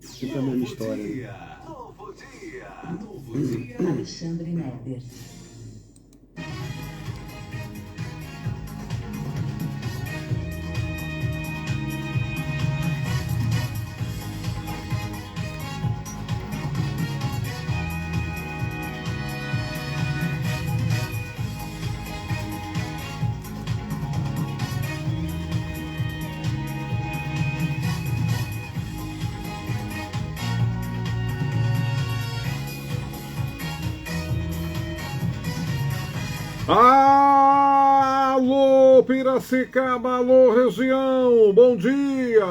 Fica a mesma história. Novo dia, novo dia. Alexandre Neder. Alô, Piracicaba, alô, região, bom dia!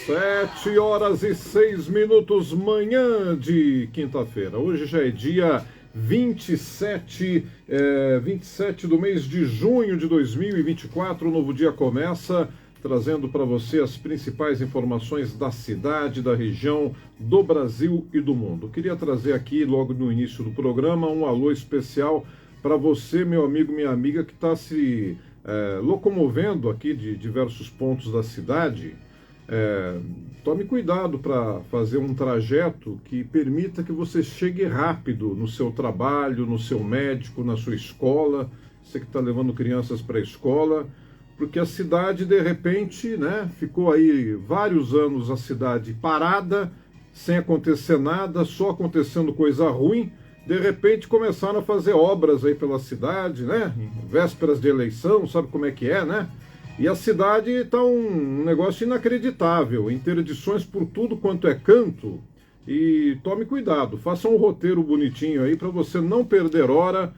7h06, manhã de quinta-feira. Hoje já é dia 27 do mês de junho de 2024. O novo dia começa trazendo para você as principais informações da cidade, da região, do Brasil e do mundo. Queria trazer aqui, logo no início do programa, um alô especial para você, meu amigo, minha amiga, que está se locomovendo aqui de diversos pontos da cidade. Tome cuidado para fazer um trajeto que permita que você chegue rápido no seu trabalho, no seu médico, na sua escola, você que está levando crianças para a escola, porque a cidade, de repente, né, ficou aí vários anos a cidade parada, sem acontecer nada, só acontecendo coisa ruim. De repente começaram a fazer obras aí pela cidade, né? Em vésperas de eleição, sabe como é que é, né? E a cidade está um negócio inacreditável, interdições por tudo quanto é canto. E tome cuidado, faça um roteiro bonitinho aí para você não perder hora,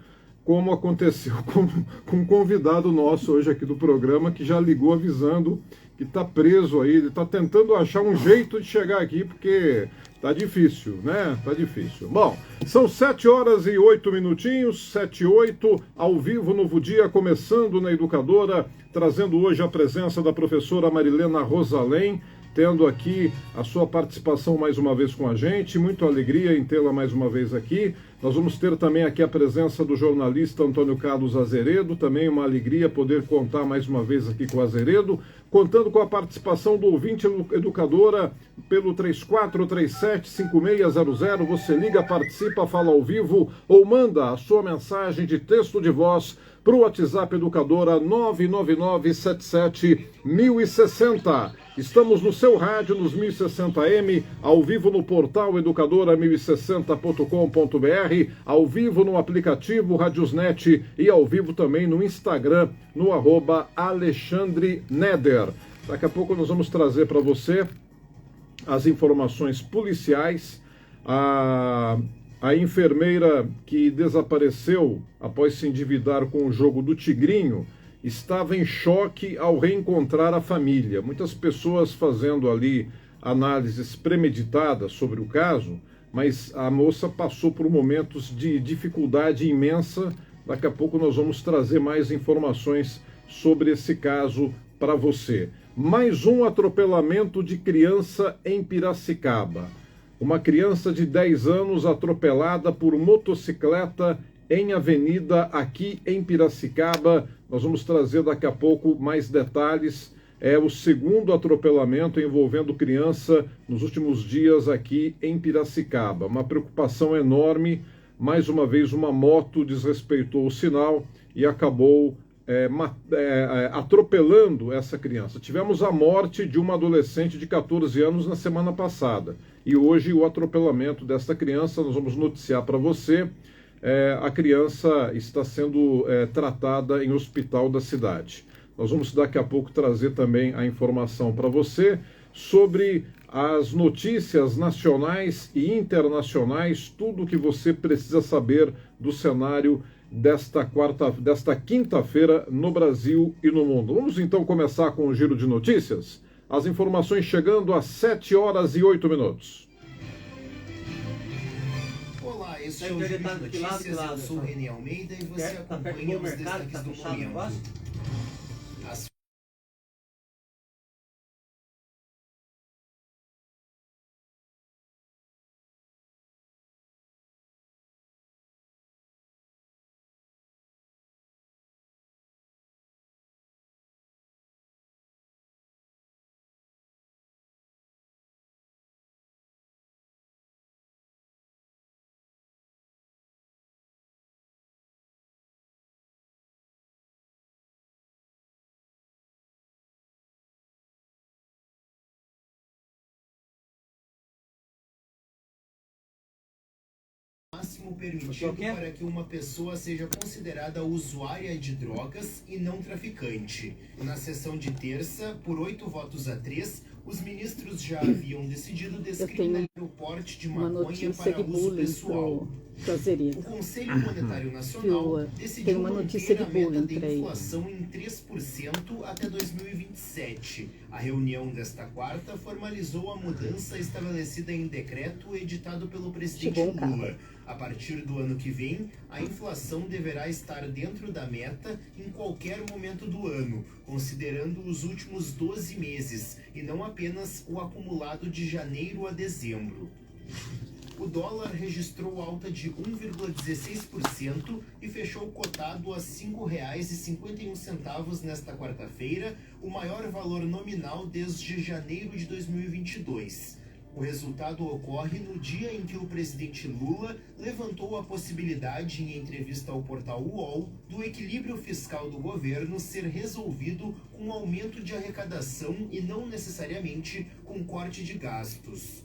como aconteceu com um convidado nosso hoje aqui do programa, que já ligou avisando que está preso aí, ele está tentando achar um jeito de chegar aqui, porque tá difícil, né? Tá difícil. Bom, são 7h08, 7h08, ao vivo, novo dia, começando na Educadora, trazendo hoje a presença da professora Marilena Rosalém, tendo aqui a sua participação mais uma vez com a gente, muita alegria em tê-la mais uma vez aqui. Nós vamos ter também aqui a presença do jornalista Antônio Carlos Azeredo, também uma alegria poder contar mais uma vez aqui com o Azeredo, contando com a participação do ouvinte Educadora pelo 3437-5600. Você liga, participa, fala ao vivo ou manda a sua mensagem de texto de voz para o WhatsApp Educadora 99977-1060. Estamos no seu rádio, nos 1060M, ao vivo no portal educadora1060.com.br, ao vivo no aplicativo Radiosnet e ao vivo também no Instagram, no @Alexandre Neder. Daqui a pouco nós vamos trazer para você as informações policiais. A enfermeira que desapareceu após se endividar com o jogo do Tigrinho estava em choque ao reencontrar a família. Muitas pessoas fazendo ali análises premeditadas sobre o caso, mas a moça passou por momentos de dificuldade imensa. Daqui a pouco nós vamos trazer mais informações sobre esse caso para você. Mais um atropelamento de criança em Piracicaba. Uma criança de 10 anos atropelada por motocicleta em avenida aqui em Piracicaba. Nós vamos trazer daqui a pouco mais detalhes. É o segundo atropelamento envolvendo criança nos últimos dias aqui em Piracicaba. Uma preocupação enorme. Mais uma vez, uma moto desrespeitou o sinal e acabou atropelando essa criança. Tivemos a morte de uma adolescente de 14 anos na semana passada. E hoje o atropelamento desta criança, nós vamos noticiar para você. A criança está sendo tratada em hospital da cidade. Nós vamos daqui a pouco trazer também a informação para você sobre as notícias nacionais e internacionais, tudo o que você precisa saber do cenário desta quinta-feira no Brasil e no mundo. Vamos então começar com o giro de notícias? As informações chegando às 7h08. Olá, esse é o Giro de Notícias, eu sou o Reni Almeida e você acompanha os destaques do momento. máximo permitido para que uma pessoa seja considerada usuária de drogas e não traficante. Na sessão de terça, por 8 votos a 3, os ministros já haviam decidido descriminalizar o porte de maconha para uso pessoal. O Conselho Monetário Nacional decidiu manter a meta de inflação em 3% até 2027. A reunião desta quarta formalizou a mudança estabelecida em decreto editado pelo presidente Lula. A partir do ano que vem, a inflação deverá estar dentro da meta em qualquer momento do ano, considerando os últimos 12 meses, e não apenas o acumulado de janeiro a dezembro. O dólar registrou alta de 1,16% e fechou cotado a R$ 5,51 nesta quarta-feira, o maior valor nominal desde janeiro de 2022. O resultado ocorre no dia em que o presidente Lula levantou a possibilidade, em entrevista ao portal UOL, do equilíbrio fiscal do governo ser resolvido com aumento de arrecadação e não necessariamente com corte de gastos.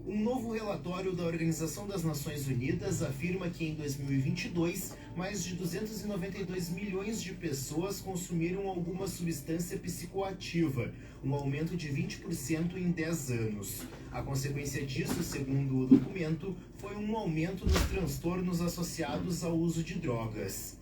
Um novo relatório da Organização das Nações Unidas afirma que em 2022, mais de 292 milhões de pessoas consumiram alguma substância psicoativa, um aumento de 20% em 10 anos. A consequência disso, segundo o documento, foi um aumento nos transtornos associados ao uso de drogas.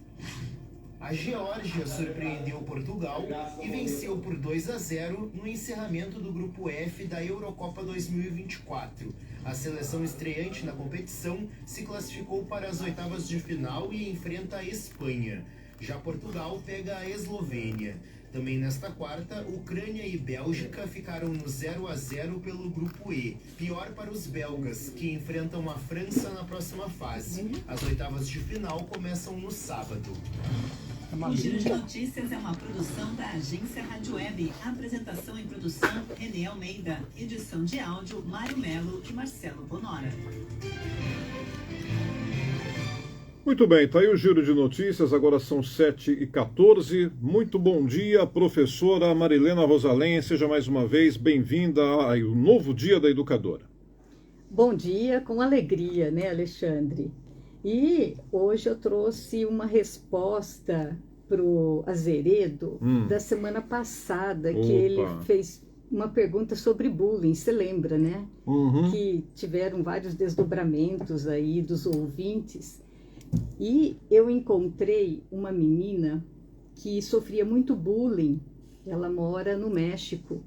A Geórgia surpreendeu Portugal e venceu por 2-0 no encerramento do Grupo F da Eurocopa 2024. A seleção estreante na competição se classificou para as oitavas de final e enfrenta a Espanha. Já Portugal pega a Eslovênia. Também nesta quarta, Ucrânia e Bélgica ficaram no 0-0 pelo Grupo E. Pior para os belgas, que enfrentam a França na próxima fase. As oitavas de final começam no sábado. O Giro de Notícias é uma produção da Agência Rádio Web. Apresentação e produção, Renê Almeida. Edição de áudio, Mário Melo e Marcelo Bonora. Muito bem, está aí o Giro de Notícias, agora são 7h14. Muito bom dia, professora Marilena Rosalém. Seja mais uma vez bem-vinda ao novo Dia da Educadora. Bom dia, com alegria, né, Alexandre? E hoje eu trouxe uma resposta para o Azeredo da semana passada, que ele fez uma pergunta sobre bullying, você lembra, né? Que tiveram vários desdobramentos aí dos ouvintes. E eu encontrei uma menina que sofria muito bullying, ela mora no México.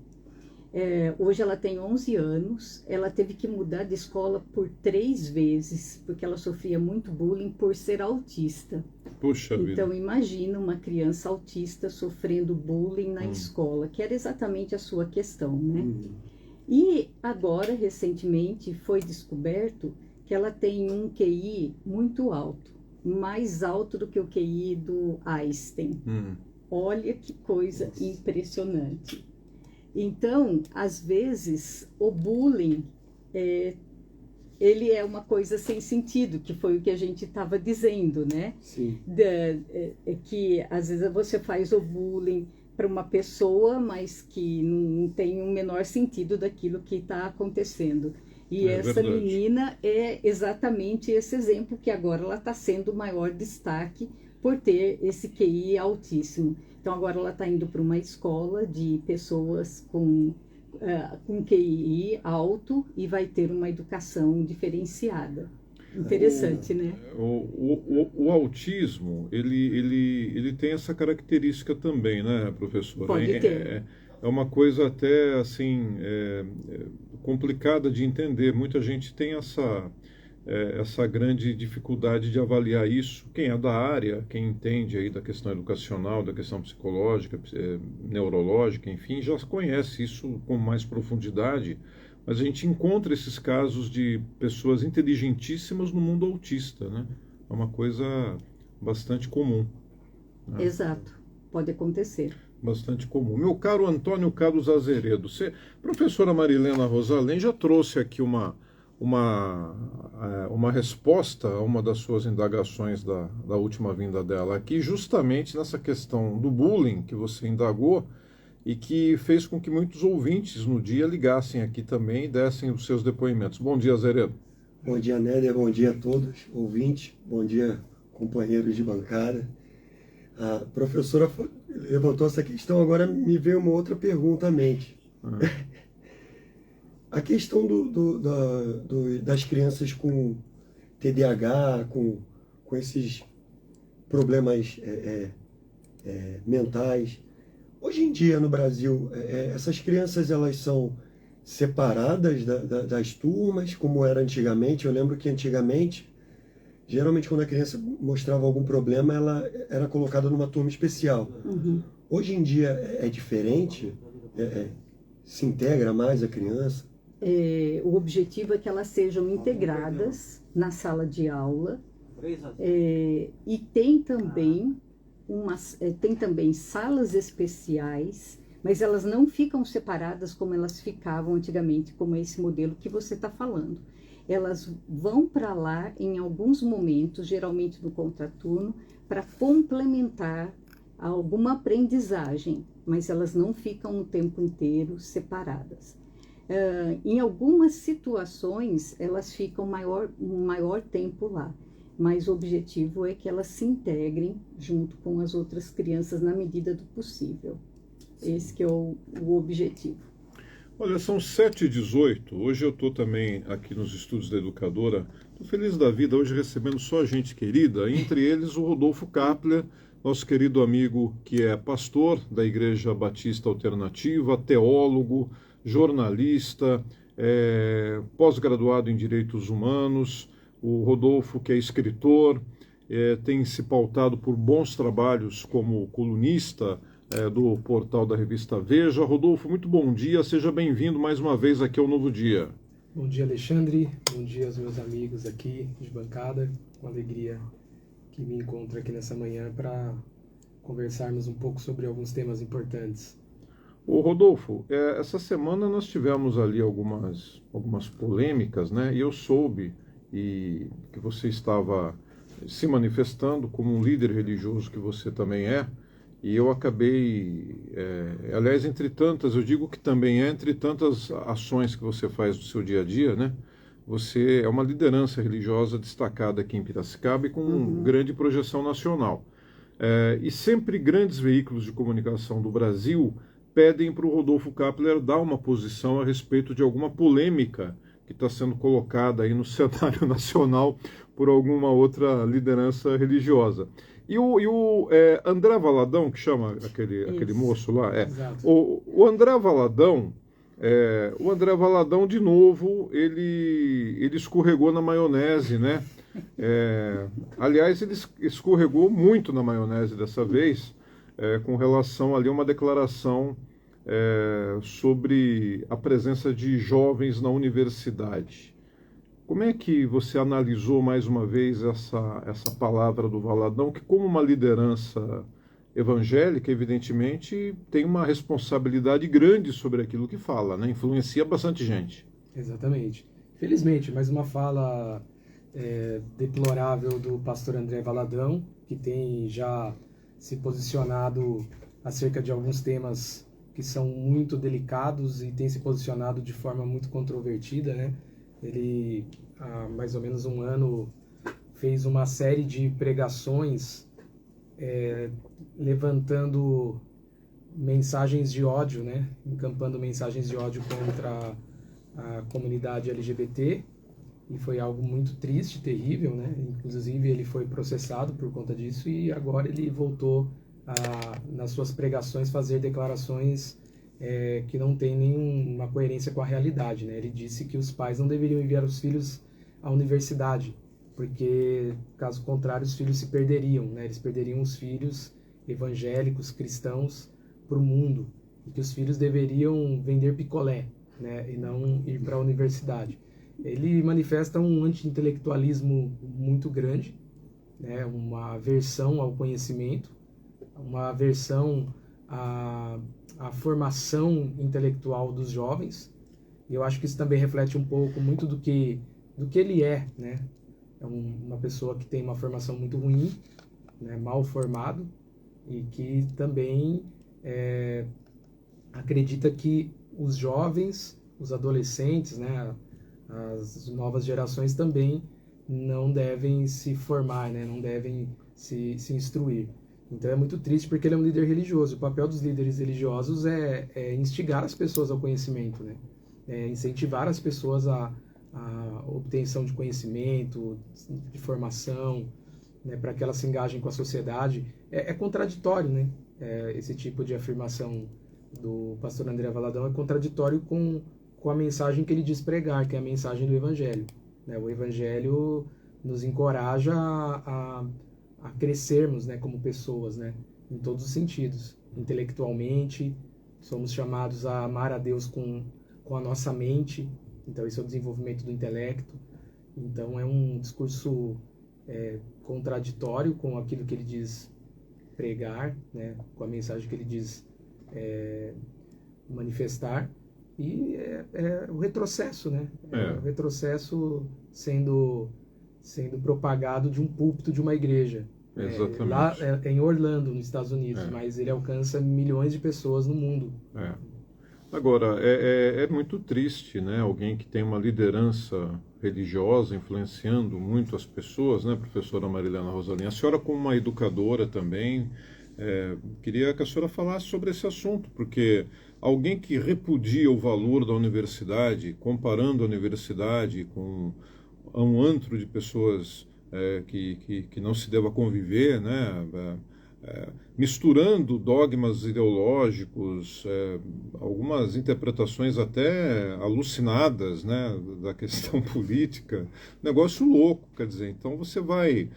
Hoje ela tem 11 anos, ela teve que mudar de escola por 3 vezes, porque ela sofria muito bullying por ser autista. Puxa vida. Então imagina uma criança autista sofrendo bullying na escola, que era exatamente a sua questão, né? E agora, recentemente, foi descoberto que ela tem um QI muito alto, mais alto do que o QI do Einstein. Olha que coisa impressionante. Então, às vezes, o bullying, ele é uma coisa sem sentido, que foi o que a gente estava dizendo, né? Sim. Que às vezes você faz o bullying para uma pessoa, mas que não tem o menor sentido daquilo que está acontecendo. E essa verdade. menina é exatamente esse exemplo, que agora ela está sendo o maior destaque por ter esse QI altíssimo. Então agora ela está indo para uma escola de pessoas com QI alto e vai ter uma educação diferenciada. Interessante, né? O autismo, ele tem essa característica também, né, professora? Pode ter. É uma coisa até, assim, complicada de entender. Muita gente tem essa grande dificuldade de avaliar isso. Quem é da área, quem entende aí da questão educacional, da questão psicológica, neurológica, enfim, já conhece isso com mais profundidade, mas a gente encontra esses casos de pessoas inteligentíssimas no mundo autista, né? É uma coisa bastante comum, né? Exato, pode acontecer. Bastante comum. Meu caro Antônio Carlos Azeredo, professora Marilena Rosalém já trouxe aqui uma resposta a uma das suas indagações da última vinda dela aqui, justamente nessa questão do bullying que você indagou e que fez com que muitos ouvintes no dia ligassem aqui também e dessem os seus depoimentos. Bom dia, Azeredo. Bom dia, Néder. Bom dia a todos, ouvintes. Bom dia, companheiros de bancada. A professora levantou essa questão, agora me veio uma outra pergunta à mente. A questão das crianças com TDAH, com esses problemas mentais. Hoje em dia, no Brasil, essas crianças elas são separadas das turmas, como era antigamente. Eu lembro que antigamente, geralmente quando a criança mostrava algum problema, ela era colocada numa turma especial. Uhum. Hoje em dia é diferente? Se integra mais a criança? O objetivo é que elas sejam integradas na sala de aula, e tem também salas especiais, mas elas não ficam separadas como elas ficavam antigamente, como esse modelo que você está falando. Elas vão para lá em alguns momentos, geralmente no contraturno, para complementar alguma aprendizagem, mas elas não ficam o tempo inteiro separadas. Em algumas situações, elas ficam um maior tempo lá, mas o objetivo é que elas se integrem junto com as outras crianças na medida do possível. Esse que é o objetivo. Olha, são 7h18. Hoje eu estou também aqui nos estúdios da Educadora. Estou feliz da vida hoje recebendo só gente querida, entre eles o Rodolfo Kapler, nosso querido amigo que é pastor da Igreja Batista Alternativa, teólogo, jornalista, pós-graduado em Direitos Humanos. O Rodolfo, que é escritor, tem se pautado por bons trabalhos como colunista do portal da revista Veja. Rodolfo, muito bom dia, seja bem-vindo mais uma vez aqui ao Novo Dia. Bom dia, Alexandre, bom dia aos meus amigos aqui de bancada, com alegria que me encontro aqui nessa manhã para conversarmos um pouco sobre alguns temas importantes. Ô Rodolfo, essa semana nós tivemos ali algumas polêmicas, né? E eu soube que você estava se manifestando como um líder religioso que você também é, e eu acabei, aliás, entre tantas, eu digo que também entre tantas ações que você faz no seu dia a dia, né? Você é uma liderança religiosa destacada aqui em Piracicaba e com grande projeção nacional. E sempre grandes veículos de comunicação do Brasil pedem para o Rodolfo Kapler dar uma posição a respeito de alguma polêmica que está sendo colocada aí no cenário nacional por alguma outra liderança religiosa. E o André Valadão, que chama aquele moço lá, o André Valadão, de novo, ele escorregou na maionese, né? Aliás, ele escorregou muito na maionese dessa vez, com relação ali a uma declaração sobre a presença de jovens na universidade. Como é que você analisou mais uma vez essa palavra do Valadão, que como uma liderança evangélica, evidentemente, tem uma responsabilidade grande sobre aquilo que fala, né? Influencia bastante gente. Exatamente. Felizmente, mais uma fala deplorável do pastor André Valadão, que tem já se posicionado acerca de alguns temas que são muito delicados e tem se posicionado de forma muito controvertida, né? Ele, há mais ou menos um ano, fez uma série de pregações levantando mensagens de ódio, né? Encampando mensagens de ódio contra a comunidade LGBT, e foi algo muito triste, terrível, né? Inclusive ele foi processado por conta disso e agora ele voltou nas suas pregações fazer declarações que não tem nenhuma coerência com a realidade, né? Ele disse que os pais não deveriam enviar os filhos à universidade, porque caso contrário os filhos se perderiam, né? Eles perderiam os filhos evangélicos, cristãos, para o mundo, e que os filhos deveriam vender picolé, né? E não ir para a universidade. Ele manifesta um anti-intelectualismo muito grande, né? Uma aversão ao conhecimento, uma aversão à formação intelectual dos jovens. E eu acho que isso também reflete um pouco muito do que ele é, né? É uma pessoa que tem uma formação muito ruim, né? Mal formado, e que também acredita que os jovens, os adolescentes, né? as novas gerações também não devem se formar, né? Não devem se instruir. Então é muito triste porque ele é um líder religioso. O papel dos líderes religiosos é instigar as pessoas ao conhecimento, né? É incentivar as pessoas à obtenção de conhecimento, de formação, né? Para que elas se engajem com a sociedade. É contraditório, né? Esse tipo de afirmação do pastor André Valadão é contraditório com a mensagem que ele diz pregar, que é a mensagem do Evangelho, né? O Evangelho nos encoraja a crescermos, né, como pessoas, né, em todos os sentidos. Intelectualmente, somos chamados a amar a Deus com a nossa mente, então esse é o desenvolvimento do intelecto. Então é um discurso contraditório com aquilo que ele diz pregar, né, com a mensagem que ele diz manifestar, e é o retrocesso, né? O retrocesso sendo propagado de um púlpito de uma igreja. Exatamente. Lá em Orlando, nos Estados Unidos, mas ele alcança milhões de pessoas no mundo. Agora, é muito triste, né? Alguém que tem uma liderança religiosa influenciando muito as pessoas, né, professora Marilena Rosalina? A senhora, como uma educadora também, queria que a senhora falasse sobre esse assunto, porque alguém que repudia o valor da universidade, comparando a universidade com um antro de pessoas que não se deva conviver, né? Misturando dogmas ideológicos, algumas interpretações até alucinadas, né, da questão política, negócio louco, quer dizer, então você vai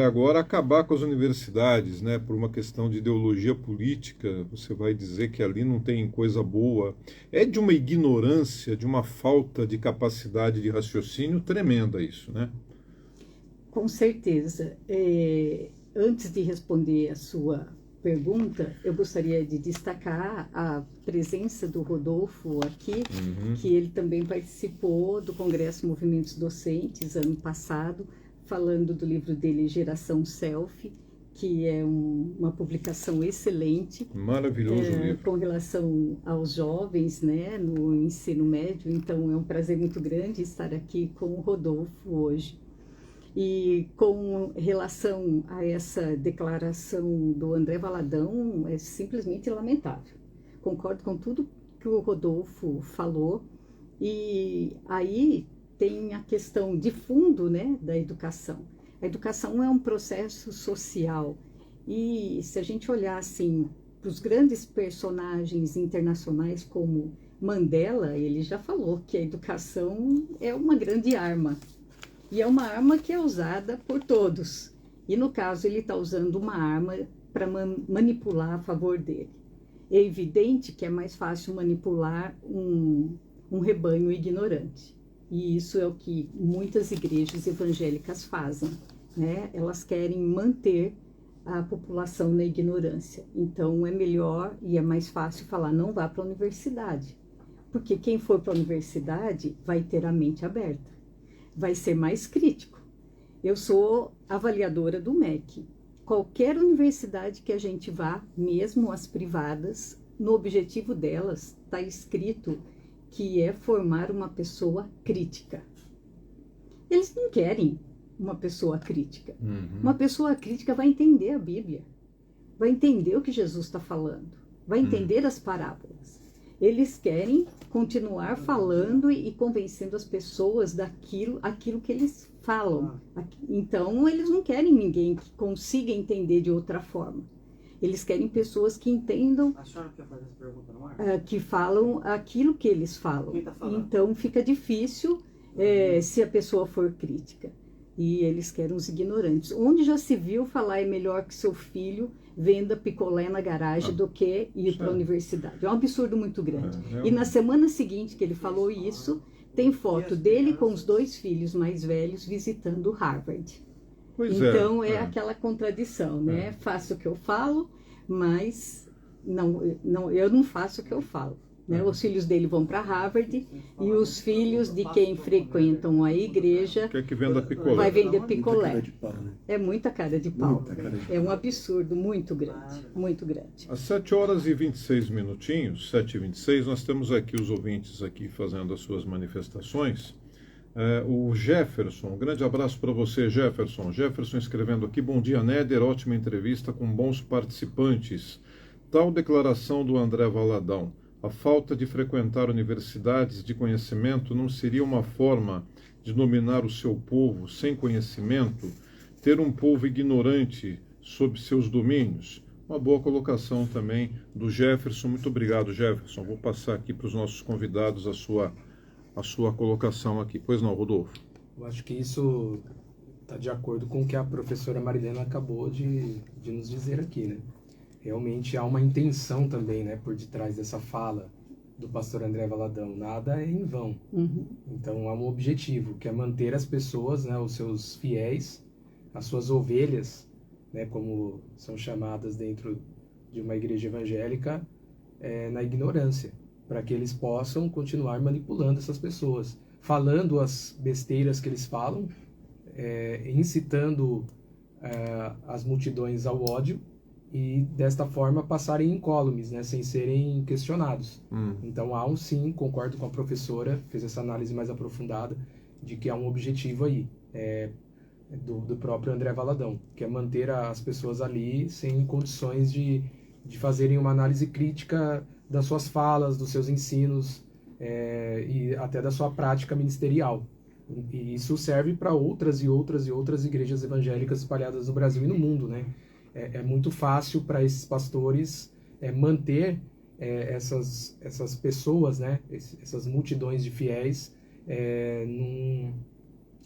agora acabar com as universidades, né, por uma questão de ideologia política, você vai dizer que ali não tem coisa boa. É de uma ignorância, de uma falta de capacidade de raciocínio tremenda isso, né? Com certeza. Antes de responder a sua pergunta, eu gostaria de destacar a presença do Rodolfo aqui, que ele também participou do Congresso Movimentos Docentes ano passado, falando do livro dele Geração Selfie, que é uma publicação excelente. Maravilhoso livro. Com relação aos jovens, né, no ensino médio. Então é um prazer muito grande estar aqui com o Rodolfo hoje. E com relação a essa declaração do André Valadão, é simplesmente lamentável. Concordo com tudo que o Rodolfo falou. E aí tem a questão de fundo, né, da educação. A educação é um processo social. E se a gente olhar assim para os grandes personagens internacionais como Mandela, ele já falou que a educação é uma grande arma. E é uma arma que é usada por todos. E no caso, ele está usando uma arma para manipular a favor dele. É evidente que é mais fácil manipular um rebanho ignorante. E isso é o que muitas igrejas evangélicas fazem, né? Elas querem manter a população na ignorância. Então é melhor e é mais fácil falar, não vá para a universidade. Porque quem for para a universidade vai ter a mente aberta, vai ser mais crítico. Eu sou avaliadora do MEC. Qualquer universidade que a gente vá, mesmo as privadas, no objetivo delas está escrito que é formar uma pessoa crítica. Eles não querem uma pessoa crítica. Uma pessoa crítica vai entender a Bíblia, vai entender o que Jesus está falando, vai entender as parábolas. Eles querem continuar falando e convencendo as pessoas aquilo que eles falam. Então, eles não querem ninguém que consiga entender de outra forma. Eles querem pessoas que entendam, a senhora quer fazer essa pergunta no ar? Que falam aquilo que eles falam. Quem tá falando? Então, fica difícil se a pessoa for crítica. E eles querem os ignorantes. Onde já se viu falar é melhor que seu filho venda picolé na garagem do que ir para a universidade. É um absurdo muito grande. E na semana seguinte que ele falou isso, tem foto dele com os 2 filhos mais velhos visitando Harvard. Então é aquela contradição, né? Faço o que eu falo, mas eu não faço o que eu falo. Né? Os filhos dele vão para Harvard e os filhos de quem frequentam a igreja quer que venda picolé. Vai vender picolé. Muita cara de pau, né? É muita cara de pau. Muita cara de pau. É um absurdo muito grande, muito grande. Às 7h26, 7h26, nós temos aqui os ouvintes aqui fazendo as suas manifestações. O Jefferson, um grande abraço para você, Jefferson. Jefferson escrevendo aqui: bom dia, Néder, ótima entrevista com bons participantes. Tal declaração do André Valadão: a falta de frequentar universidades de conhecimento não seria uma forma de dominar o seu povo sem conhecimento? Ter um povo ignorante sob seus domínios? Uma boa colocação também do Jefferson. Muito obrigado, Jefferson. Vou passar aqui para os nossos convidados a sua colocação aqui. Pois não, Rodolfo? Eu acho que isso está de acordo com o que a professora Marilena acabou de nos dizer aqui, né? Realmente há uma intenção também, né, por detrás dessa fala do pastor André Valadão. Nada é em vão. Então há um objetivo, que é manter as pessoas, né, os seus fiéis, as suas ovelhas, né, como são chamadas dentro de uma igreja evangélica, na ignorância, para que eles possam continuar manipulando essas pessoas, falando as besteiras que eles falam, incitando as multidões ao ódio, e desta forma passarem incólumes, né, sem serem questionados. Então há sim, concordo com a professora, fez essa análise mais aprofundada, de que há um objetivo aí, do próprio André Valadão, que é manter as pessoas ali sem condições de fazerem uma análise crítica das suas falas, dos seus ensinos, e até da sua prática ministerial. E isso serve para outras e outras e outras igrejas evangélicas espalhadas no Brasil e no mundo, né? É muito fácil para esses pastores manter essas pessoas, né? Essas multidões de fiéis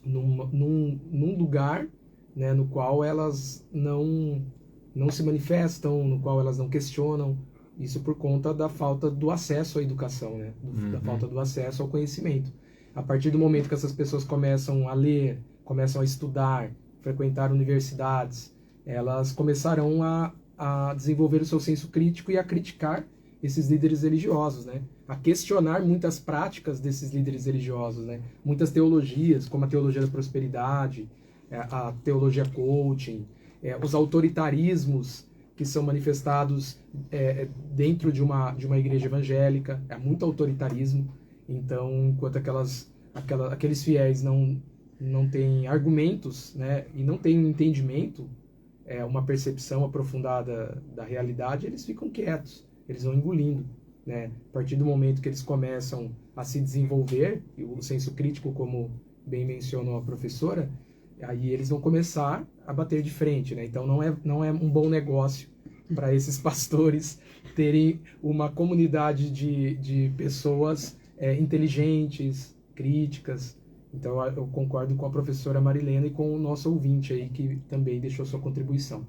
num lugar, né, no qual elas não se manifestam, no qual elas não questionam. Isso por conta da falta do acesso à educação, né? Da falta do acesso ao conhecimento. A partir do momento que essas pessoas começam a ler, começam a estudar, frequentar universidades, elas começarão a desenvolver o seu senso crítico e a criticar esses líderes religiosos, né? A questionar muitas práticas desses líderes religiosos, né? Muitas teologias, como a teologia da prosperidade, a teologia coaching, os autoritarismos que são manifestados dentro de uma igreja evangélica. É muito autoritarismo. Então, enquanto aqueles fiéis não têm argumentos, né, e não têm um entendimento, uma percepção aprofundada da realidade, eles ficam quietos, eles vão engolindo, né? A partir do momento que eles começam a se desenvolver, e o senso crítico, como bem mencionou a professora, aí eles vão começar a bater de frente, né? Então não é um bom negócio para esses pastores terem uma comunidade de pessoas inteligentes, críticas. Então eu concordo com a professora Marilena e com o nosso ouvinte aí, que também deixou sua contribuição.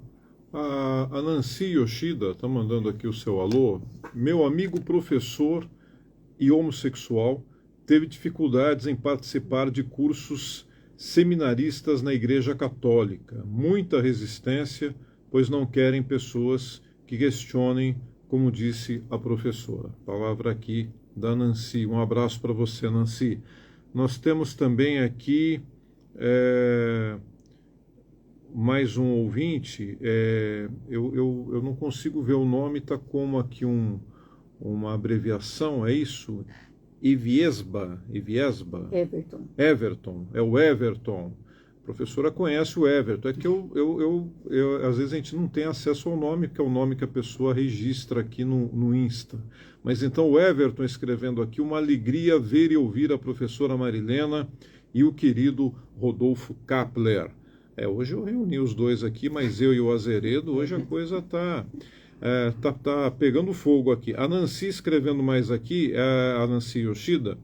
A Nancy Yoshida está mandando aqui o seu alô. Meu amigo professor e homossexual teve dificuldades em participar de cursos seminaristas na Igreja Católica. Muita resistência, pois não querem pessoas que questionem, como disse a professora. Palavra aqui da Nancy. Um abraço para você, Nancy. Nós temos também aqui mais um ouvinte. Eu não consigo ver o nome, está como aqui uma abreviação, é isso? Eviesba? Everton, é o Everton. A professora conhece o Everton. É que às vezes a gente não tem acesso ao nome, que é o nome que a pessoa registra aqui no Insta. Mas então o Everton escrevendo aqui: uma alegria ver e ouvir a professora Marilena e o querido Rodolfo Kapler. Hoje eu reuni os dois aqui, mas eu e o Azeredo, hoje a coisa tá pegando fogo aqui. A Nancy escrevendo mais aqui, a Nancy Yoshida: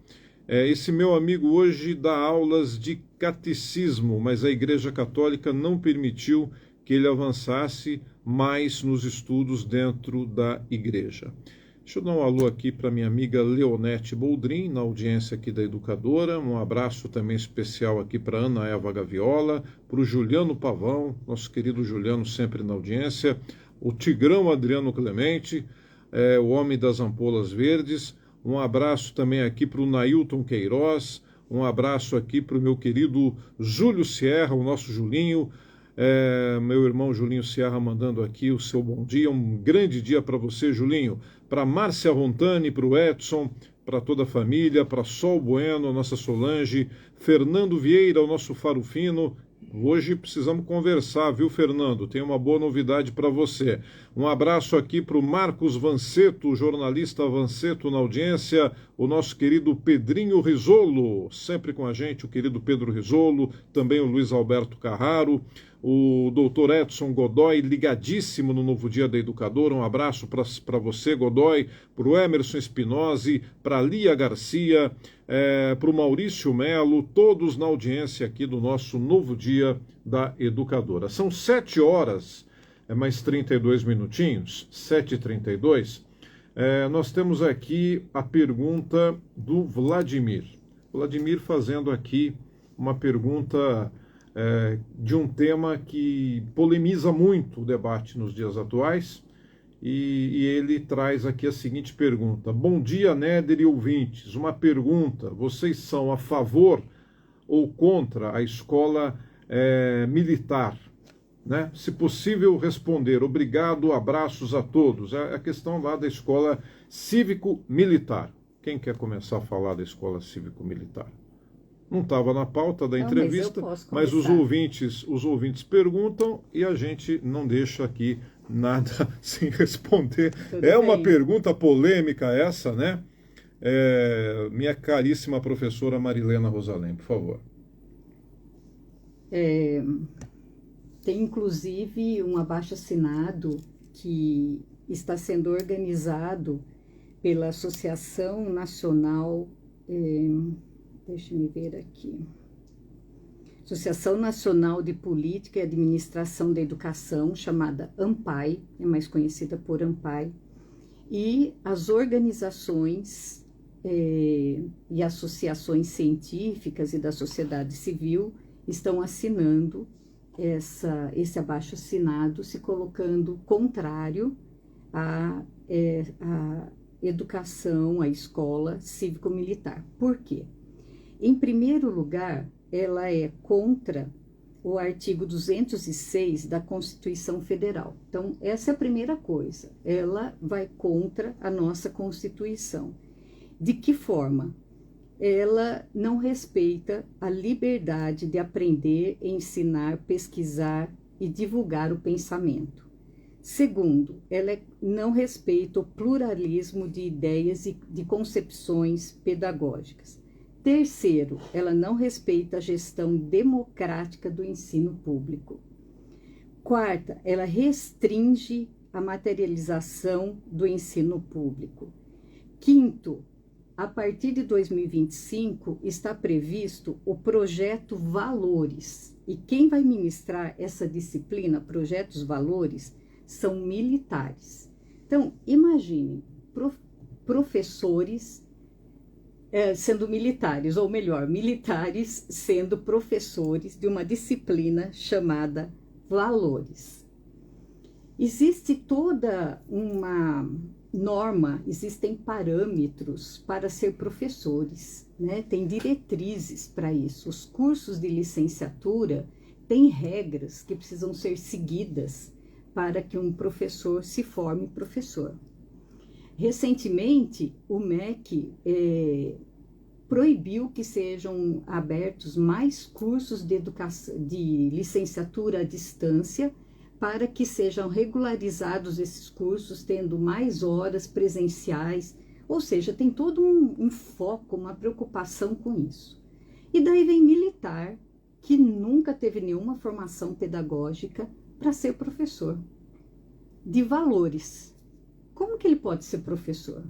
esse meu amigo hoje dá aulas de catecismo, mas a Igreja Católica não permitiu que ele avançasse mais nos estudos dentro da igreja. Deixa eu dar um alô aqui para minha amiga Leonete Boldrin, na audiência aqui da Educadora. Um abraço também especial aqui para Ana Eva Gaviola, para o Juliano Pavão, nosso querido Juliano, sempre na audiência, o Tigrão Adriano Clemente, o Homem das Ampolas Verdes. Um abraço também aqui para o Nailton Queiroz, um abraço aqui para o meu querido Júlio Sierra, o nosso Julinho, meu irmão Julinho Sierra mandando aqui o seu bom dia, um grande dia para você, Julinho. Para Márcia Rontani, para o Edson, para toda a família, para Sol Bueno, a nossa Solange, Fernando Vieira, o nosso Farufino. Hoje precisamos conversar, viu, Fernando? Tem uma boa novidade para você. Um abraço aqui para o Marcos Vanceto, o jornalista Vanceto na audiência, o nosso querido Pedrinho Risolo, sempre com a gente, o querido Pedro Risolo, também o Luiz Alberto Carraro, o doutor Edson Godoy, ligadíssimo no Novo Dia da Educadora. Um abraço para você, Godoy, para o Emerson Espinosi, para a Lia Garcia, para o Maurício Melo, todos na audiência aqui do nosso Novo Dia da Educadora. São 7 horas, mais 32 minutinhos, 7h32. Nós temos aqui a pergunta do Vladimir. Vladimir fazendo aqui uma pergunta de um tema que polemiza muito o debate nos dias atuais, e ele traz aqui a seguinte pergunta: bom dia, Néder e ouvintes, uma pergunta, vocês são a favor ou contra a escola militar? Né? Se possível responder, obrigado, abraços a todos. É a questão lá da escola cívico-militar. Quem quer começar a falar da escola cívico-militar? Não estava na pauta da entrevista, mas os ouvintes perguntam e a gente não deixa aqui nada sem responder. Tudo uma pergunta polêmica essa, né? Minha caríssima professora Marilena Rosalém, por favor. Tem inclusive um abaixo-assinado que está sendo organizado pela Associação Nacional, deixa-me ver aqui, Associação Nacional de Política e Administração da Educação, chamada ANPAE, é mais conhecida por ANPAE, e as organizações e associações científicas e da sociedade civil estão assinando esse abaixo-assinado, se colocando contrário à educação, à escola cívico-militar. Por quê? Em primeiro lugar, ela é contra o artigo 206 da Constituição Federal. Então, essa é a primeira coisa. Ela vai contra a nossa Constituição. De que forma? Ela não respeita a liberdade de aprender, ensinar, pesquisar e divulgar o pensamento. Segundo, ela não respeita o pluralismo de ideias e de concepções pedagógicas. Terceiro, ela não respeita a gestão democrática do ensino público. Quarta, ela restringe a materialização do ensino público. Quinto, a partir de 2025 está previsto o projeto Valores. E quem vai ministrar essa disciplina, projetos Valores, são militares. Então, imaginem, professores sendo militares, ou melhor, militares sendo professores de uma disciplina chamada Valores. Existe toda uma norma, existem parâmetros para ser professores, né? Tem diretrizes para isso. Os cursos de licenciatura têm regras que precisam ser seguidas para que um professor se forme professor. Recentemente, o MEC proibiu que sejam abertos mais cursos de licenciatura à distância, para que sejam regularizados esses cursos, tendo mais horas presenciais, ou seja, tem todo um foco, uma preocupação com isso. E daí vem militar, que nunca teve nenhuma formação pedagógica para ser professor de valores. Como que ele pode ser professor?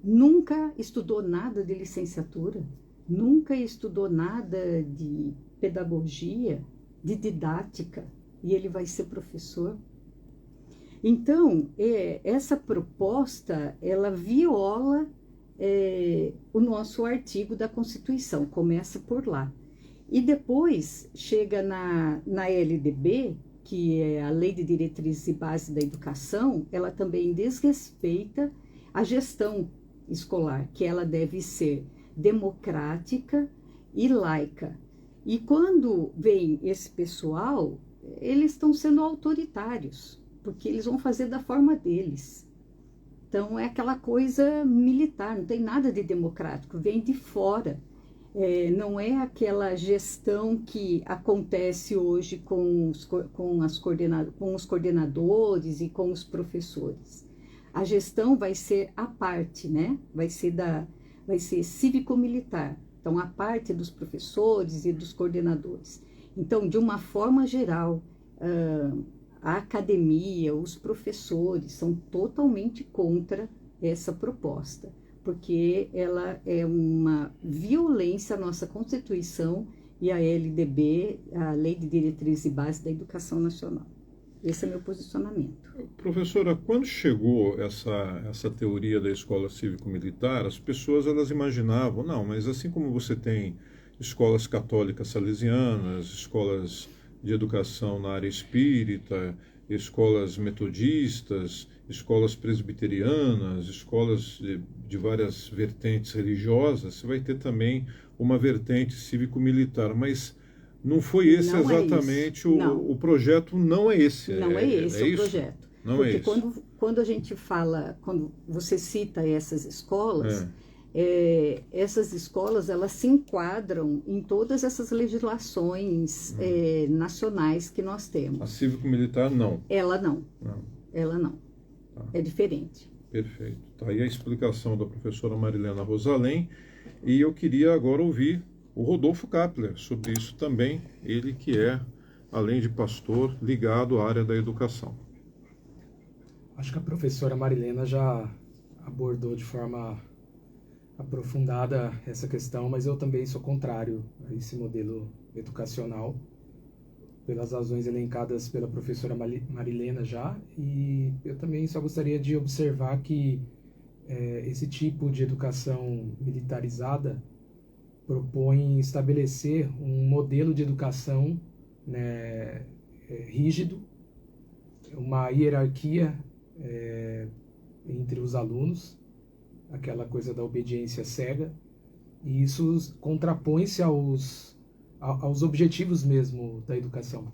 Nunca estudou nada de licenciatura, nunca estudou nada de pedagogia, de didática, e ele vai ser professor. Então, essa proposta, ela viola o nosso artigo da Constituição, começa por lá. E depois chega na LDB, que é a Lei de Diretrizes e Bases da Educação, ela também desrespeita a gestão escolar, que ela deve ser democrática e laica. E quando vem esse pessoal, eles estão sendo autoritários, porque eles vão fazer da forma deles. Então, é aquela coisa militar, não tem nada de democrático, vem de fora. Não é aquela gestão que acontece hoje com os coordenadores e com os professores. A gestão vai ser à parte, né? Vai ser cívico-militar. Então, a parte dos professores e dos coordenadores. Então, de uma forma geral, a academia, os professores são totalmente contra essa proposta, porque ela é uma violência à nossa Constituição e à LDB, a Lei de Diretrizes e Bases da Educação Nacional. Esse é meu posicionamento. Professora, quando chegou essa teoria da escola cívico-militar, as pessoas elas imaginavam, não, mas assim como você tem escolas católicas salesianas, escolas de educação na área espírita, escolas metodistas, escolas presbiterianas, escolas de várias vertentes religiosas, você vai ter também uma vertente cívico-militar, mas não foi esse não exatamente é o projeto, não é esse. Não é esse o projeto. Não porque é esse. Quando a gente fala, quando você cita essas escolas, essas escolas elas se enquadram em todas essas legislações nacionais que nós temos. A cívico-militar não. Ela não. Ela não. Tá. É diferente. Perfeito. Tá aí a explicação da professora Marilena Rosalém. E eu queria agora ouvir o Rodolfo Kapler sobre isso também, ele que é, além de pastor, ligado à área da educação. Acho que a professora Marilena já abordou de forma aprofundada essa questão, mas eu também sou contrário a esse modelo educacional, pelas razões elencadas pela professora Marilena já, e eu também só gostaria de observar que esse tipo de educação militarizada propõe estabelecer um modelo de educação, né, rígido, uma hierarquia entre os alunos, aquela coisa da obediência cega, e isso contrapõe-se aos objetivos mesmo da educação,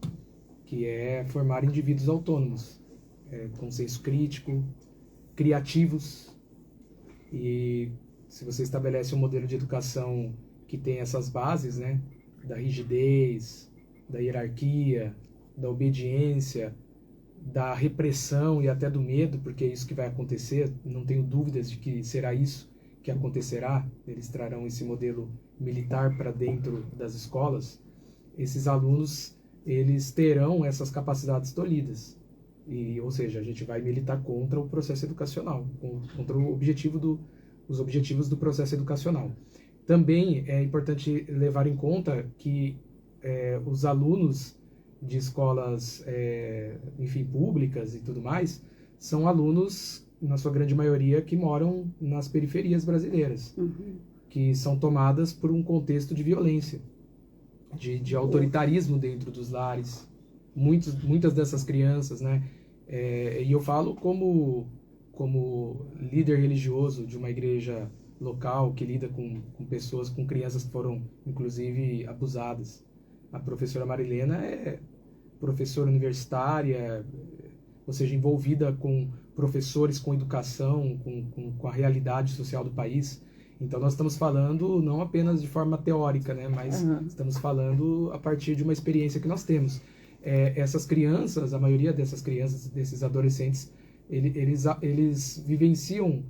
que é formar indivíduos autônomos, com senso crítico, criativos. E se você estabelece um modelo de educação que tem essas bases, né, da rigidez, da hierarquia, da obediência, da repressão e até do medo, porque é isso que vai acontecer, não tenho dúvidas de que será isso que acontecerá, eles trarão esse modelo militar para dentro das escolas, esses alunos, eles terão essas capacidades tolhidas. Ou seja, a gente vai militar contra o processo educacional, contra os objetivos do processo educacional. Também é importante levar em conta que os alunos de escolas, enfim, públicas e tudo mais, são alunos, na sua grande maioria, que moram nas periferias brasileiras, que são tomadas por um contexto de violência, de autoritarismo dentro dos lares. Muitas dessas crianças, né? E eu falo como líder religioso de uma igreja local que lida com pessoas, com crianças que foram, inclusive, abusadas. A professora Marilena é professora universitária, ou seja, envolvida com professores, com educação, com a realidade social do país. Então, nós estamos falando não apenas de forma teórica, né, mas estamos falando a partir de uma experiência que nós temos. Essas crianças, a maioria dessas crianças, desses adolescentes, eles vivenciam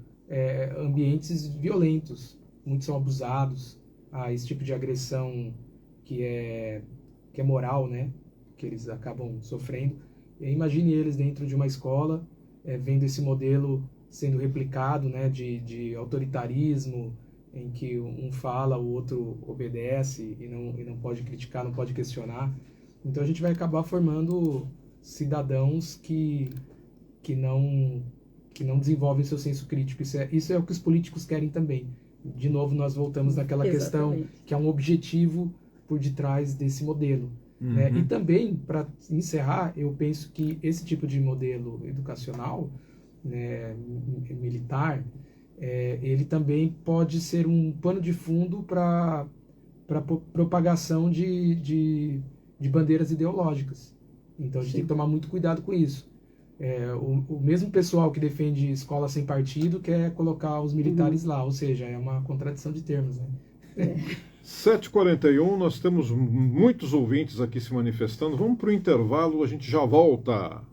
ambientes violentos, muitos são abusados, há esse tipo de agressão que é moral, né, que eles acabam sofrendo. E imagine eles dentro de uma escola, vendo esse modelo sendo replicado, né, de autoritarismo, em que um fala, o outro obedece e não pode criticar, não pode questionar. Então a gente vai acabar formando cidadãos que não desenvolvem seu senso crítico. Isso é o que os políticos querem também. De novo, nós voltamos naquela questão que é um objetivo por detrás desse modelo. Né? E também, para encerrar, eu penso que esse tipo de modelo educacional, né, militar, ele também pode ser um pano de fundo para propagação de bandeiras ideológicas. Então a gente tem que tomar muito cuidado com isso. O mesmo pessoal que defende escola sem partido quer colocar os militares lá, ou seja, é uma contradição de termos, né? 7h41, nós temos muitos ouvintes aqui se manifestando. Vamos para o intervalo, a gente já volta.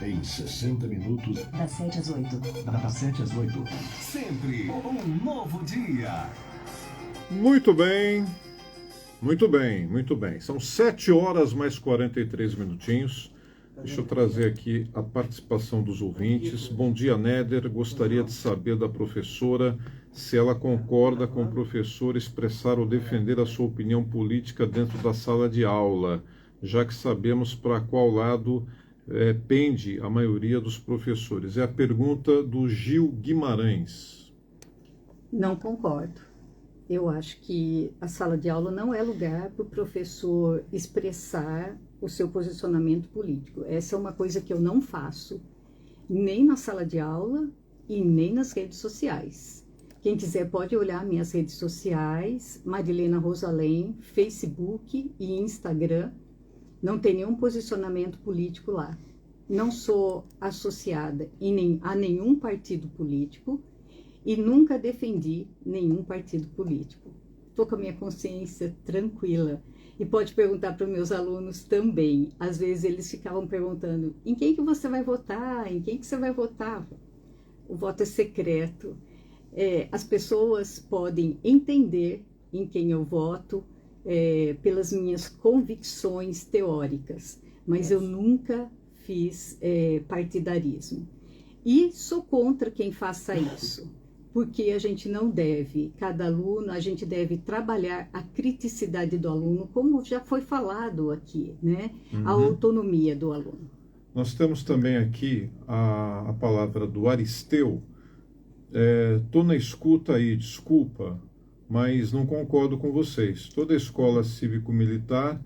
Em 60 minutos. Das 7 às 8. Das 7 às 8. Sempre um novo dia. Muito bem, muito bem, muito bem. São 7h mais 43 minutinhos. Deixa eu trazer aqui a participação dos ouvintes. Bom dia, Néder. Gostaria de saber da professora se ela concorda com o professor expressar ou defender a sua opinião política dentro da sala de aula, já que sabemos para qual lado pende a maioria dos professores. É a pergunta do Gil Guimarães. Não concordo. Eu acho que a sala de aula não é lugar para o professor expressar o seu posicionamento político. Essa é uma coisa que eu não faço, nem na sala de aula e nem nas redes sociais. Quem quiser pode olhar minhas redes sociais, Marilena Rosalém, Facebook e Instagram. Não tem nenhum posicionamento político lá. Não sou associada a nenhum partido político e nunca defendi nenhum partido político. Estou com a minha consciência tranquila. E pode perguntar para os meus alunos também. Às vezes eles ficavam perguntando, em quem que você vai votar? Em quem que você vai votar? O voto é secreto. As pessoas podem entender em quem eu voto, pelas minhas convicções teóricas, mas eu nunca fiz partidarismo. E sou contra quem faça isso, porque a gente não deve, cada aluno, a gente deve trabalhar a criticidade do aluno, como já foi falado aqui, né? A autonomia do aluno. Nós temos também aqui a palavra do Aristeu. Estou na escuta aí, desculpa, mas não concordo com vocês. Toda escola cívico-militar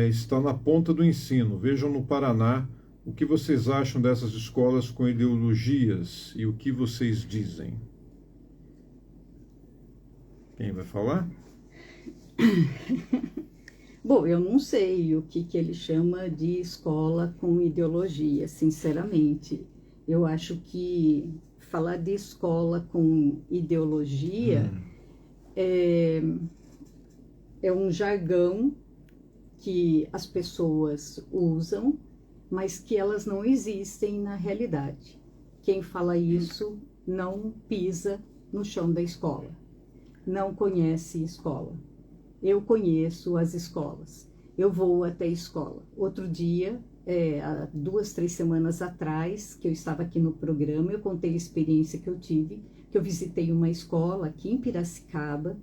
está na ponta do ensino. Vejam no Paraná o que vocês acham dessas escolas com ideologias e o que vocês dizem. Quem vai falar? Bom, eu não sei o que ele chama de escola com ideologia, sinceramente. Eu acho que falar de escola com ideologia é um jargão que as pessoas usam, mas que elas não existem na realidade. Quem fala isso não pisa no chão da escola, não conhece escola. Eu conheço as escolas, eu vou até a escola. Outro dia há 2, 3 semanas atrás, que eu estava aqui no programa, eu contei a experiência que eu tive, que eu visitei uma escola aqui em Piracicaba,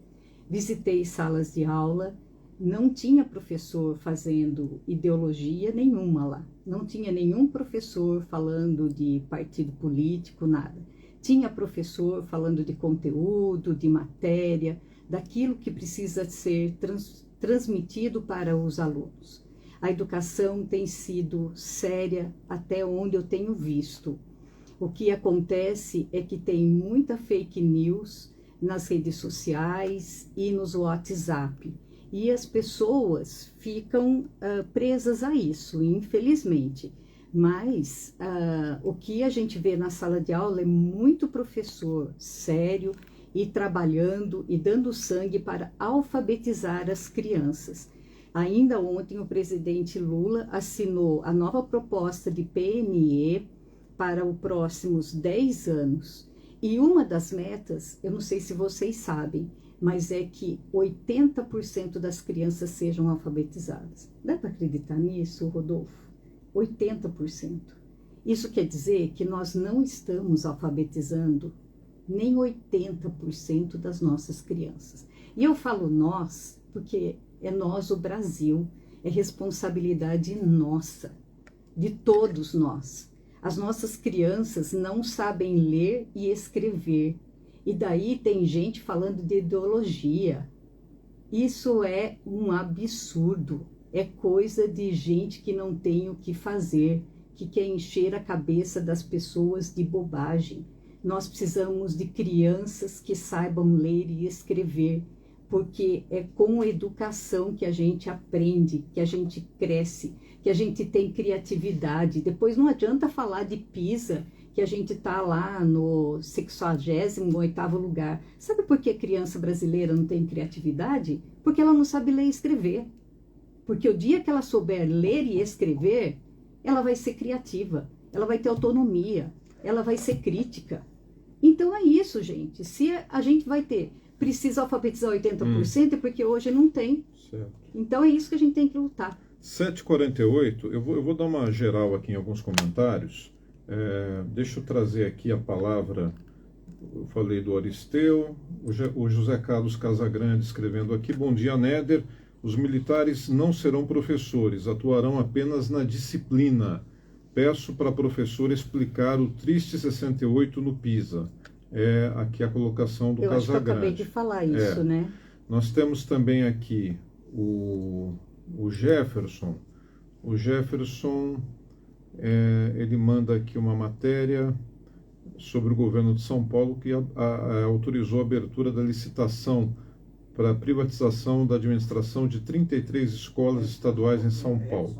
visitei salas de aula, não tinha professor fazendo ideologia nenhuma lá, não tinha nenhum professor falando de partido político, nada. Tinha professor falando de conteúdo, de matéria, daquilo que precisa ser transmitido para os alunos. A educação tem sido séria até onde eu tenho visto. O que acontece é que tem muita fake news nas redes sociais e nos WhatsApp. E as pessoas ficam presas a isso, infelizmente. Mas o que a gente vê na sala de aula é muito professor sério e trabalhando e dando sangue para alfabetizar as crianças. Ainda ontem o presidente Lula assinou a nova proposta de PNE para os próximos 10 anos. E uma das metas, eu não sei se vocês sabem, mas é que 80% das crianças sejam alfabetizadas. Dá para acreditar nisso, Rodolfo? 80%. Isso quer dizer que nós não estamos alfabetizando nem 80% das nossas crianças. E eu falo nós, porque é nós, o Brasil, é responsabilidade nossa, de todos nós. As nossas crianças não sabem ler e escrever. E daí tem gente falando de ideologia. Isso é um absurdo. É coisa de gente que não tem o que fazer, que quer encher a cabeça das pessoas de bobagem. Nós precisamos de crianças que saibam ler e escrever, porque é com a educação que a gente aprende, que a gente cresce, que a gente tem criatividade. Depois não adianta falar de PISA, que a gente está lá no 68º lugar. Sabe por que a criança brasileira não tem criatividade? Porque ela não sabe ler e escrever. Porque o dia que ela souber ler e escrever, ela vai ser criativa, ela vai ter autonomia, ela vai ser crítica. Então é isso, gente. Se a gente vai ter, precisa alfabetizar 80%, é porque hoje não tem. Certo. Então é isso que a gente tem que lutar. 7h48, eu vou dar uma geral aqui em alguns comentários. Deixa eu trazer aqui a palavra. Eu falei do Aristeu, o José Carlos Casagrande escrevendo aqui: bom dia, Néder. Os militares não serão professores, atuarão apenas na disciplina. Peço para a professora explicar o triste 68 no PISA. É aqui a colocação do Casagrande. Eu acabei de falar isso, né? Nós temos também aqui o Jefferson. O Jefferson, ele manda aqui uma matéria sobre o governo de São Paulo que autorizou a abertura da licitação para a privatização da administração de 33 escolas estaduais em São Paulo.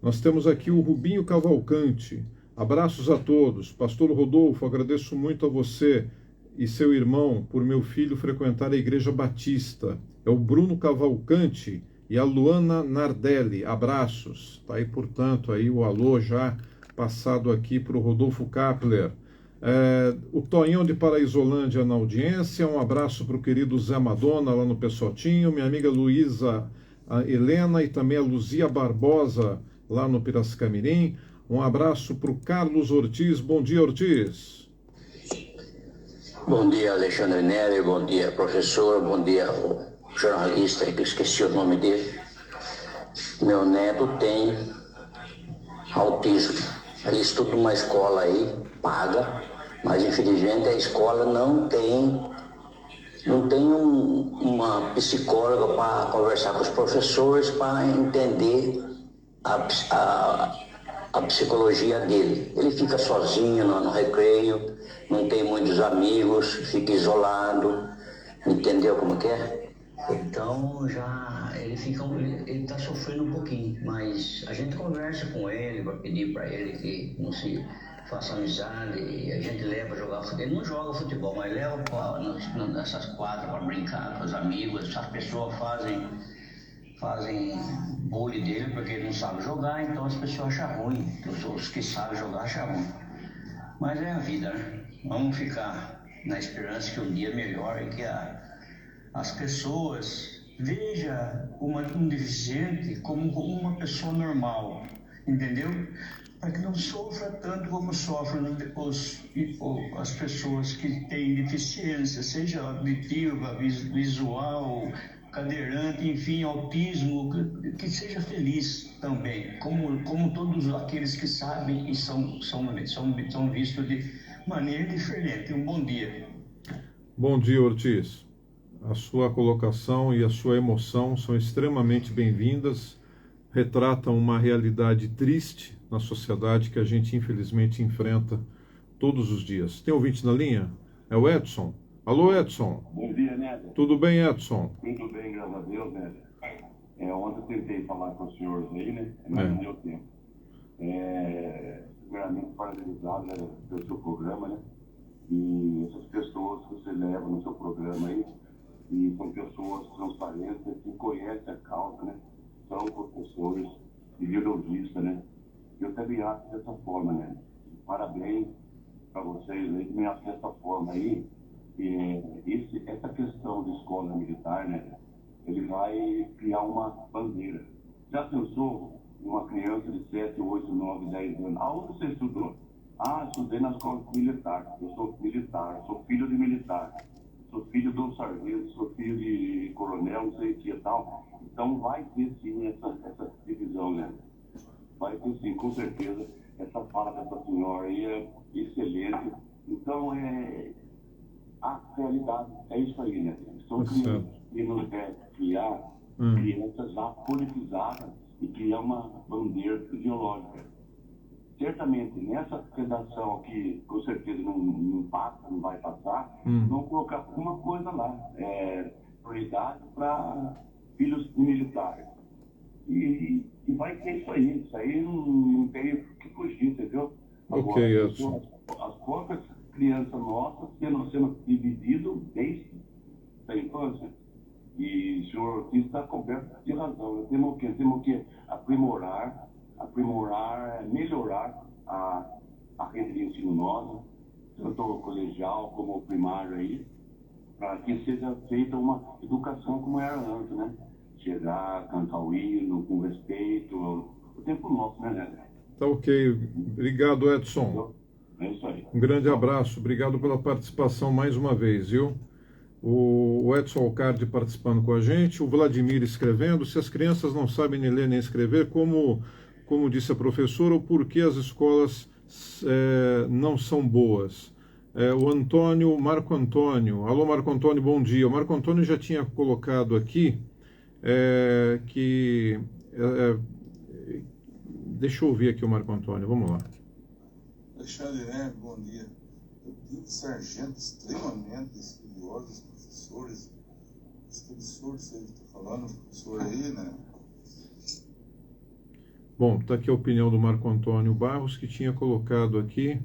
Nós temos aqui o Rubinho Cavalcante. Abraços a todos. Pastor Rodolfo, agradeço muito a você e seu irmão por meu filho frequentar a Igreja Batista. É o Bruno Cavalcante e a Luana Nardelli. Abraços. Está aí, portanto, aí o alô já passado aqui para o Rodolfo Kapler. O Tonhão de Paraísolândia na audiência. Um abraço para o querido Zé Madonna lá no Pessotinho. Minha amiga Luísa Helena e também a Luzia Barbosa lá no Piracicamirim. Um abraço para o Carlos Ortiz. Bom dia, Ortiz. Bom dia, Alexandre Neri. Bom dia, professor. Bom dia, o jornalista, que eu esqueci o nome dele. Meu neto tem autismo. Ele estuda numa escola aí, paga, mas infelizmente a escola não tem uma psicóloga para conversar com os professores para entender a psicologia dele. Ele fica sozinho no recreio, não tem muitos amigos, fica isolado, entendeu como que é? Então ele está sofrendo um pouquinho, mas a gente conversa com ele para pedir para ele que não se faça amizade, e a gente leva a jogar futebol. Ele não joga futebol, mas leva nessas quadras para brincar com os amigos. As pessoas fazem bullying dele porque ele não sabe jogar, então as pessoas acham ruim. Os que sabem jogar acham ruim. Mas é a vida, né? Vamos ficar na esperança que um dia melhore e que as pessoas vejam um deficiente como uma pessoa normal entendeu? Para que não sofra tanto como sofrem as pessoas que têm deficiência, seja auditiva, visual, cadeirante, enfim, autismo, que seja feliz também, como todos aqueles que sabem e são vistos de maneira diferente. Um bom dia. Bom dia, Ortiz. A sua colocação e a sua emoção são extremamente bem-vindas, retratam uma realidade triste na sociedade que a gente infelizmente enfrenta todos os dias. Tem ouvinte na linha? É o Edson. Alô, Edson. Bom dia, Néder. Tudo bem, Edson? Tudo bem, graças a Deus, Néder. Ontem eu tentei falar com os senhores aí, né? Mas não deu tempo. Primeiramente, parabenizado, né, pelo seu programa, né? E essas pessoas que você leva no seu programa aí, e são pessoas transparentes, que conhecem a causa, né? São professores e biologistas, né? Eu também acho dessa forma, né? Parabéns para vocês aí que me acham dessa forma aí. Essa questão de escola militar, né? Ele vai criar uma bandeira. Já pensou uma criança de 7, 8, 9, 10 anos? Aonde você estudou? Estudei na escola militar. Eu sou militar, sou filho de militar. Sou filho do sargento, sou filho de coronel, não sei o que e tal. Então vai ter sim essa divisão, né? Vai ter sim, com certeza. Essa fala dessa senhora aí é excelente. Então, a realidade é isso aí, né? São crianças que não querem criar crianças já politizadas e criar uma bandeira ideológica. Certamente, nessa redação que com certeza não passa, não vai passar, vão colocar alguma coisa lá. Prioridade para filhos militares. E vai ter isso aí. Isso aí não tem o que fugir, entendeu? Ok, Edson. As poucas crianças nossas sendo divididas desde a infância. E o senhor Ortiz está coberto de razão. Temos que aprimorar, melhorar a rede de ensino nossa, tanto o colegial como o primário aí, para que seja feita uma educação como era antes, né? Chegar, cantar o hino, com respeito, o tempo nosso, né, Néder? Tá ok. Obrigado, Edson. É isso aí. Um grande abraço. Obrigado pela participação mais uma vez, viu? O Edson Alcardi participando com a gente, o Vladimir escrevendo. Se as crianças não sabem nem ler nem escrever, como disse a professora, o porquê as escolas não são boas. O Marco Antônio. Alô, Marco Antônio, bom dia. O Marco Antônio já tinha colocado aqui que... deixa eu ouvir aqui o Marco Antônio, vamos lá. Alexandre, né? Bom dia. Eu tive sargentos extremamente estudiosos, professores. Isso que absurdo você está falando, professor aí, né? Bom, está aqui a opinião do Marco Antônio Barros, que tinha colocado aqui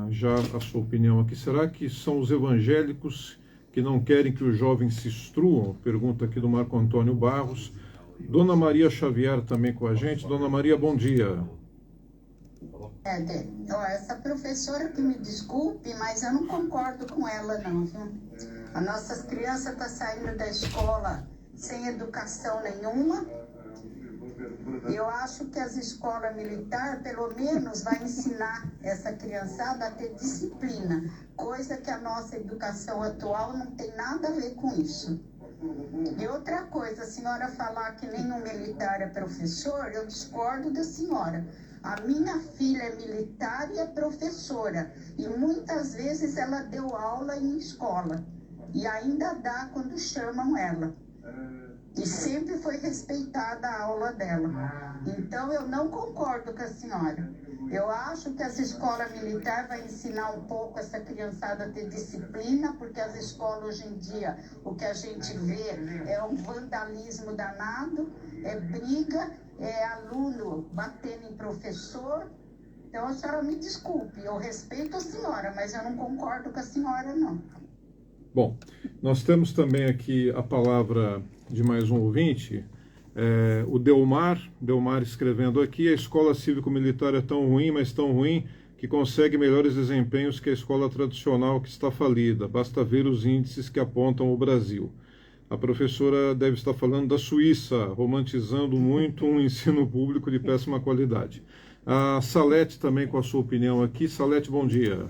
já a sua opinião aqui. Será que são os evangélicos que não querem que os jovens se instruam? Pergunta aqui do Marco Antônio Barros. Dona Maria Xavier também com a gente. Dona Maria, bom dia. Essa professora que me desculpe, mas eu não concordo com ela não, viu? As nossas crianças estão saindo da escola sem educação nenhuma. Eu acho que as escolas militares, pelo menos, vai ensinar essa criançada a ter disciplina, coisa que a nossa educação atual não tem nada a ver com isso. E outra coisa, a senhora falar que nenhum militar é professor, eu discordo da senhora. A minha filha é militar e é professora, e muitas vezes ela deu aula em escola, e ainda dá quando chamam ela. E sempre foi respeitada a aula dela. Então eu não concordo com a senhora. Eu acho que as escolas militares vão ensinar um pouco essa criançada a ter disciplina, porque as escolas hoje em dia, o que a gente vê é um vandalismo danado, é briga, é aluno batendo em professor. Então a senhora me desculpe, eu respeito a senhora, mas eu não concordo com a senhora não. Bom, nós temos também aqui a palavra de mais um ouvinte, o Delmar escrevendo aqui: a escola cívico-militar é tão ruim, mas tão ruim que consegue melhores desempenhos que a escola tradicional que está falida. Basta ver os índices que apontam o Brasil. A professora deve estar falando da Suíça, romantizando muito um ensino público de péssima qualidade. A Salete também com a sua opinião aqui. Salete, bom dia.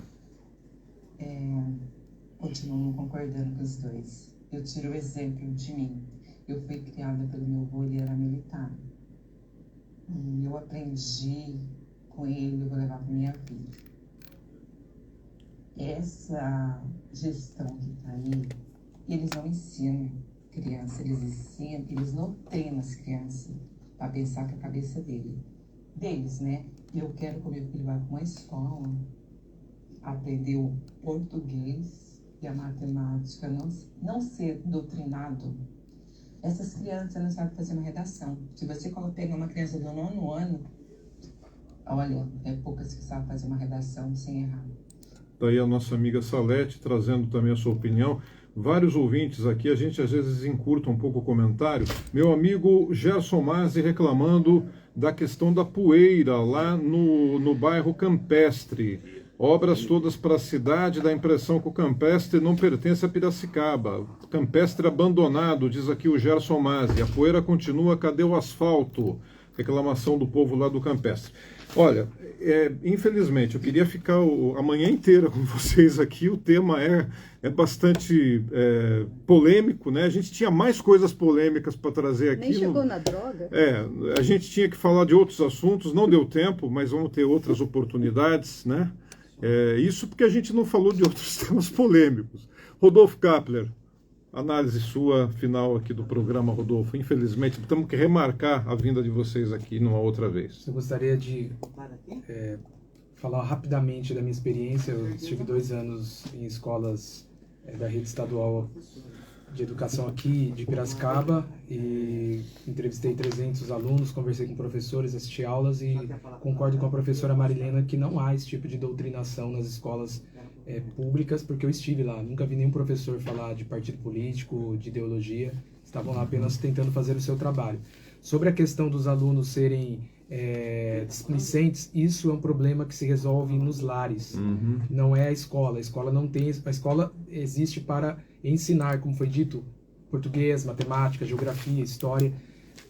Continuo concordando com os dois. Eu tiro o exemplo de mim. Eu fui criada pelo meu avô, ele era militar. E eu aprendi com ele, eu vou levar para minha vida. Essa gestão que está aí, eles não ensinam criança, eles não treinam as crianças para pensar com a cabeça deles, né? Eu quero que o meu filho vá para uma escola, aprender o português e a matemática, não ser doutrinado. Essas crianças não sabem fazer uma redação. Se você pegar uma criança do 9º ano, olha, é poucas que sabem fazer uma redação sem errar. Daí a nossa amiga Salete trazendo também a sua opinião. Vários ouvintes aqui, a gente às vezes encurta um pouco o comentário. Meu amigo Gerson Mazzi reclamando da questão da poeira lá no bairro Campestre. Obras todas para a cidade, dá a impressão que o Campestre não pertence a Piracicaba. Campestre abandonado, diz aqui o Gerson Mazzi. A poeira continua, cadê o asfalto? Reclamação do povo lá do Campestre. Olha, infelizmente, eu queria ficar a manhã inteira com vocês aqui. O tema é bastante polêmico, né? A gente tinha mais coisas polêmicas para trazer aqui. Nem chegou na droga. A gente tinha que falar de outros assuntos, não deu tempo, mas vamos ter outras oportunidades, né? Isso porque a gente não falou de outros temas polêmicos. Rodolfo Kapler, análise sua final aqui do programa, Rodolfo. Infelizmente, temos que remarcar a vinda de vocês aqui numa outra vez. Eu gostaria de falar rapidamente da minha experiência. Eu estive 2 anos em escolas da rede estadual de educação aqui de Piracicaba e entrevistei 300 alunos, conversei com professores, assisti aulas e concordo com a professora Marilena que não há esse tipo de doutrinação nas escolas públicas, porque eu estive lá, nunca vi nenhum professor falar de partido político, de ideologia, estavam lá apenas tentando fazer o seu trabalho. Sobre a questão dos alunos serem displicentes, isso é um problema que se resolve nos lares, não é a escola não tem, a escola existe para ensinar, como foi dito, português, matemática, geografia, história,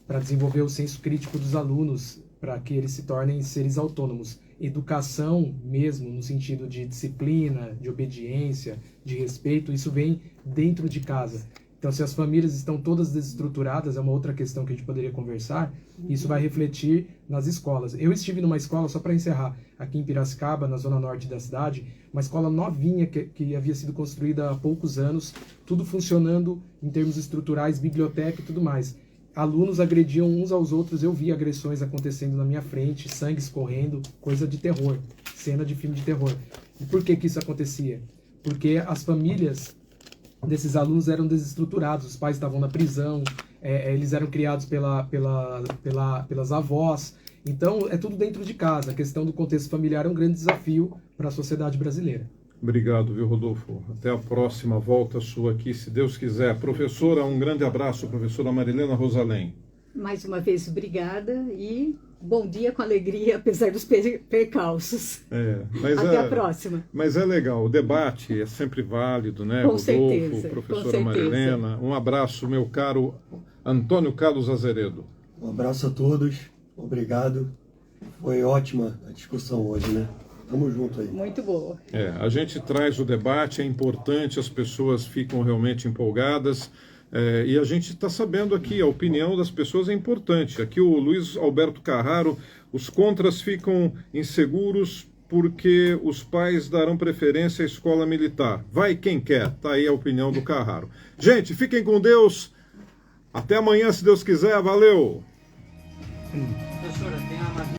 para desenvolver o senso crítico dos alunos, para que eles se tornem seres autônomos. Educação mesmo, no sentido de disciplina, de obediência, de respeito, isso vem dentro de casa. Então, se as famílias estão todas desestruturadas, é uma outra questão que a gente poderia conversar, isso vai refletir nas escolas. Eu estive numa escola, só para encerrar, aqui em Piracicaba, na zona norte da cidade, uma escola novinha que havia sido construída há poucos anos, tudo funcionando em termos estruturais, biblioteca e tudo mais. Alunos agrediam uns aos outros, eu vi agressões acontecendo na minha frente, sangue escorrendo, coisa de terror, cena de filme de terror. E por que isso acontecia? Porque as famílias desses alunos eram desestruturados, os pais estavam na prisão, eles eram criados pelas avós, então é tudo dentro de casa. A questão do contexto familiar é um grande desafio para a sociedade brasileira. Obrigado, viu, Rodolfo? Até a próxima volta sua aqui, se Deus quiser. Professora, um grande abraço, professora Marilena Rosalém. Mais uma vez, obrigada e bom dia com alegria, apesar dos percalços. Até a próxima. Mas é legal, o debate é sempre válido, né? Com Rodolfo, certeza, professora Marilena. Um abraço, meu caro Antônio Carlos Azeredo. Um abraço a todos, obrigado. Foi ótima a discussão hoje, né? Tamo junto aí. Muito boa. A gente traz o debate, é importante, as pessoas ficam realmente empolgadas. E a gente está sabendo aqui, a opinião das pessoas é importante. Aqui o Luiz Alberto Carraro, os contras ficam inseguros porque os pais darão preferência à escola militar. Vai quem quer, tá aí a opinião do Carraro. Gente, fiquem com Deus. Até amanhã, se Deus quiser. Valeu! Professora, tem a